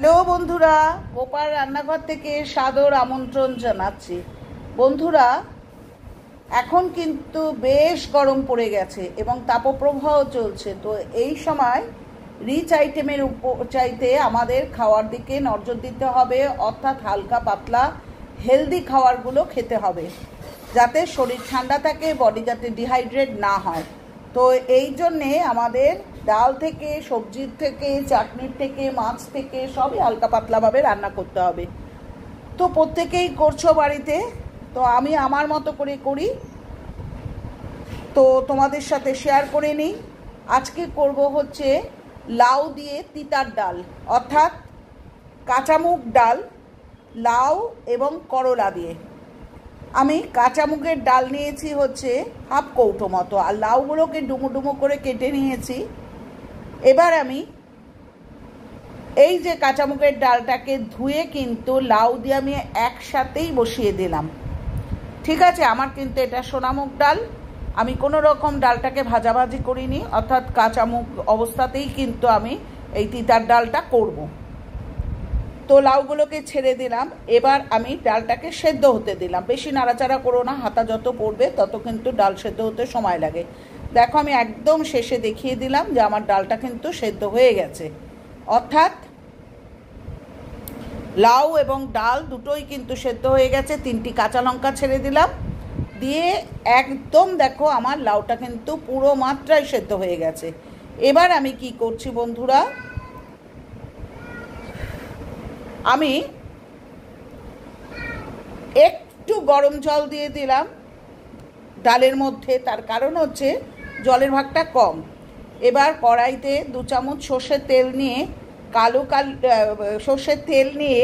Hello বন্ধুরা, গোপাল রান্নাঘর থেকে সাদর আমন্ত্রণ জানাচ্ছি। বন্ধুরা, এখন কিন্তু বেশ গরম পড়ে গেছে এবং তাপপ্রবাহ চলছে। তো এই সময় রিচ আইটেমের চাইতে আমাদের খাওয়ার দিকে নজর দিতে হবে, অর্থাৎ হালকা পাতলা হেলদি খাবারগুলো খেতে হবে, যাতে শরীর ঠান্ডা থাকে, বডি যাতে ডিহাইড্রেট না হয়। তো এই জন্যে আমাদের ডাল থেকে, সবজির থেকে, চাটনির থেকে, মাছ থেকে সবই হালকা পাতলাভাবে রান্না করতে হবে। তো প্রত্যেকেই করছো বাড়িতে, তো আমি আমার মতো করে করি, তো তোমাদের সাথে শেয়ার করে নিই। আজকে করব হচ্ছে লাউ দিয়ে তিতার ডাল, অর্থাৎ কাঁচা মুগ ডাল, লাউ এবং করলা দিয়ে। আমি কাঁচা মুগের ডাল নিয়েছি হচ্ছে হাফ কৌটো মতো, আর লাউগুলোকে ডুমো ডুমো করে কেটে নিয়েছি। এবার আমি এই যে কাঁচা মুগের ডালটাকে ধুয়ে কিন্তু লাউ দিয়ে আমি একসাথেই বসিয়ে দিলাম। ঠিক আছে, আমার কিন্তু এটা সোনামুগ ডাল, আমি কোনো রকম ডালটাকে ভাজাভাজি করিনি, অর্থাৎ কাঁচা মুগ অবস্থাতেই কিন্তু আমি এই তিতার ডালটা করব। তো লাউগুলোকে ছেড়ে দিলাম, এবার আমি ডালটাকে সেদ্ধ হতে দিলাম। বেশি নাড়াচাড়া করো না, হাতা যত পড়বে তত কিন্তু ডাল সেদ্ধ হতে সময় লাগে। দেখো, আমি একদম শেষে দেখিয়ে দিলাম যে আমার ডালটা কিন্তু সেদ্ধ হয়ে গেছে, অর্থাৎ লাউ এবং ডাল দুটোই কিন্তু সেদ্ধ হয়ে গেছে। 3টি কাঁচা লঙ্কা ছেড়ে দিলাম, দিয়ে একদম দেখো আমার লাউটা কিন্তু পুরো মাত্রায় সেদ্ধ হয়ে গেছে। এবার আমি কি করছি বন্ধুরা, আমি একটু গরম জল দিয়ে দিলাম ডালের মধ্যে, তার কারণ হচ্ছে জলের ভাগটা কম। এবার কড়াইতে 2 চামচ সর্ষের তেল নিয়ে, সর্ষের তেল নিয়ে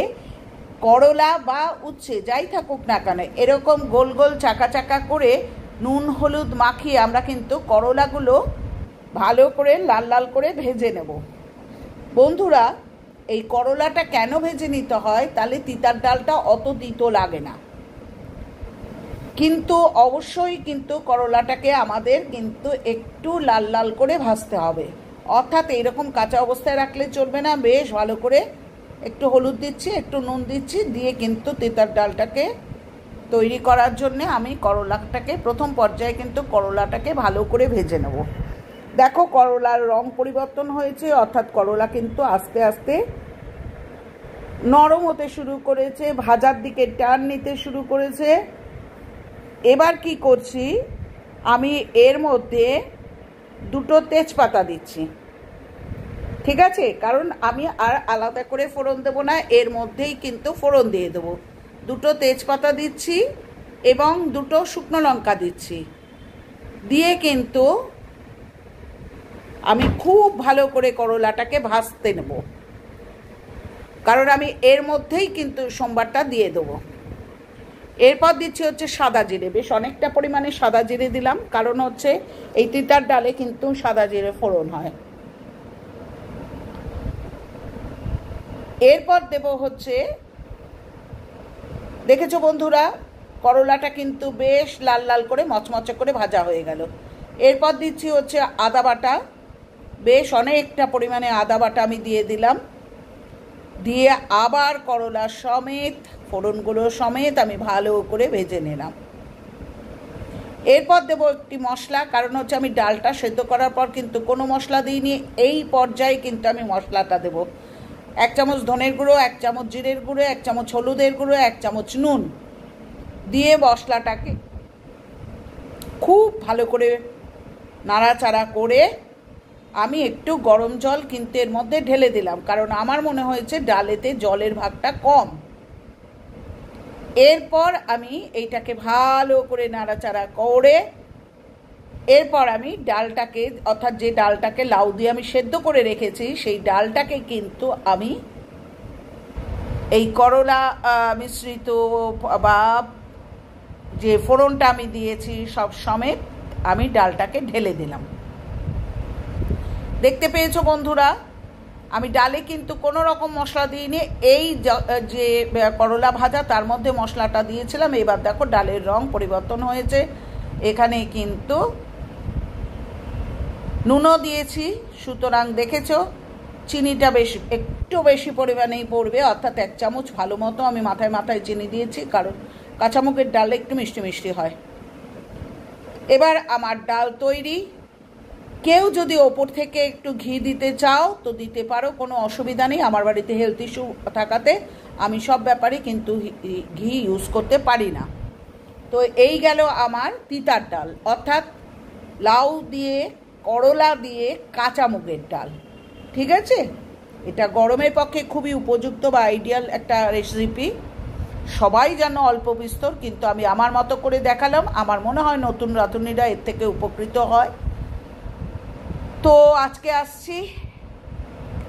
করলা বা উচ্ছে যাই থাকুক না কেন, এরকম গোল গোল চাকা চাকা করে নুন হলুদ মাখিয়ে আমরা কিন্তু করলাগুলো ভালো করে লাল লাল করে ভেজে নেব। বন্ধুরা, এই করলাটা কেন ভেজে নিতে হয়, তাহলে তিতার ডালটা অত তিতো লাগে না। কিন্তু অবশ্যই কিন্তু করলাটাকে আমাদের কিন্তু একটু লাল লাল করে ভাজতে হবে, অর্থাৎ এইরকম কাঁচা অবস্থায় রাখলে চলবে না। বেশ ভালো করে একটু হলুদ দিচ্ছি, একটু নুন দিচ্ছি, দিয়ে কিন্তু তিতার ডালটাকে তৈরি করার জন্যে আমি করলাটাকে প্রথম পর্যায়ে কিন্তু করলাটাকে ভালো করে ভেজে নেব। দেখো, করলার রং পরিবর্তন হয়েছে, অর্থাৎ করলা কিন্তু আস্তে আস্তে নরম হতে শুরু করেছে, ভাজার দিকে টান নিতে শুরু করেছে। এবার কি করছি, আমি এর মধ্যে 2টো তেজপাতা দিচ্ছি। ঠিক আছে, কারণ আমি আর আলাদা করে ফোড়ন দেবো না, এর মধ্যেই কিন্তু ফোড়ন দিয়ে দেবো। 2টো তেজপাতা দিচ্ছি এবং 2টো শুকনো লঙ্কা দিচ্ছি, দিয়ে কিন্তু আমি খুব ভালো করে করলাটাকে ভাজতে নেব, কারণ আমি এর মধ্যেই কিন্তু সোমবারটা দিয়ে দেবো। এরপর দিচ্ছি হচ্ছে সাদা জিরে, বেশ অনেকটা পরিমাণে সাদা জিরে দিলাম, কারণ হচ্ছে এই তিতার ডালে কিন্তু সাদা জিরে ফোড়ন হয়। এরপর দেব হচ্ছে, দেখেছো বন্ধুরা, করলাটা কিন্তু বেশ লাল লাল করে মচমচে করে ভাজা হয়ে গেল। এরপর দিচ্ছি হচ্ছে আদা বাটা, বেশ অনেকটা পরিমাণে আদা বাটা আমি দিয়ে দিলাম, দিয়ে আবার করলা সমেত, ফোড়নগুলো সমেত আমি ভালো করে ভেজে নিলাম। এরপর দেবো একটি মশলা, কারণ হচ্ছে আমি ডালটা সেদ্ধ করার পর কিন্তু কোনো মশলা দিইনি, এই পর্যায়ে কিন্তু আমি মশলাটা দেবো। 1 চামচ ধনের গুঁড়ো, 1 চামচ জিরের গুঁড়ো, 1 চামচ হলুদের গুঁড়ো, 1 চামচ নুন দিয়ে মশলাটাকে খুব ভালো করে নাড়াচাড়া করে আমি একটু গরম জল কিন্তু এর মধ্যে ঢেলে দিলাম, কারণ আমার মনে হয়েছে ডালেতে জলের ভাগটা কম। এরপর আমি এইটাকে ভালো করে নাড়াচাড়া করে এরপর আমি ডালটাকে, অর্থাৎ যে ডালটাকে লাউ দিয়ে আমি সেদ্ধ করে রেখেছি, সেই ডালটাকে কিন্তু আমি এই করলা মিশ্রিত বা যে ফোড়নটা আমি দিয়েছি সব সমেত আমি ডালটাকে ঢেলে দিলাম। দেখতে পেয়েছো বন্ধুরা, আমি ডালে কিন্তু কোনো রকম মশলা দিইনি, এই যে করলা ভাজা তার মধ্যে মশলাটা দিয়েছিলাম। এবার দেখো ডালের রং পরিবর্তন হয়েছে, এখানে কিন্তু নুনও দিয়েছি, সুতরাং দেখেছো চিনিটা একটু বেশি পরিমাণেই পড়বে, অর্থাৎ 1 চামচ ভালো মতো আমি মাথায় মাথায় চিনি দিয়েছি, কারণ কাঁচামুগের ডাল একটু মিষ্টি মিষ্টি হয়। এবার আমার ডাল তৈরি। কেউ যদি ওপর থেকে একটু ঘি দিতে চাও তো দিতে পারো, কোনো অসুবিধা নেই। আমার বাড়িতে হেলথ ইস্যু থাকাতে আমি সব ব্যাপারে কিন্তু ঘি ইউজ করতে পারি না। তো এই গেল আমার তিতার ডাল, অর্থাৎ লাউ দিয়ে করলা দিয়ে কাঁচা মুগের ডাল। ঠিক আছে, এটা গরমের পক্ষে খুবই উপযুক্ত বা আইডিয়াল একটা রেসিপি। সবাই যেন অল্প বিস্তর, কিন্তু আমি আমার মতো করে দেখালাম। আমার মনে হয় নতুন রাঁধুনিরা এর থেকে উপকৃত হয়। তো আজকে আসছি,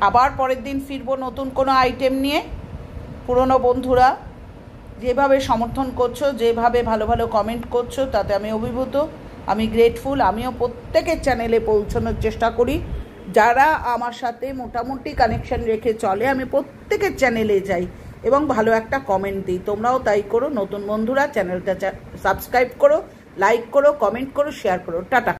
আবার পরের দিন ফিরবো নতুন কোনো আইটেম নিয়ে। পুরনো বন্ধুরা যেভাবে সমর্থন করছো, যেভাবে ভালো ভালো কমেন্ট করছো, তাতে আমি অভিভূত, আমি গ্রেটফুল। আমিও প্রত্যেকের চ্যানেলে পৌঁছানোর চেষ্টা করি। যারা আমার সাথে মোটামুটি কানেকশন রেখে চলে, আমি প্রত্যেকের চ্যানেলে যাই এবং ভালো একটা কমেন্ট দিই। তোমরাও তাই করো। নতুন বন্ধুরা চ্যানেলটা সাবস্ক্রাইব করো, লাইক করো, কমেন্ট করো, শেয়ার করো। টাটা।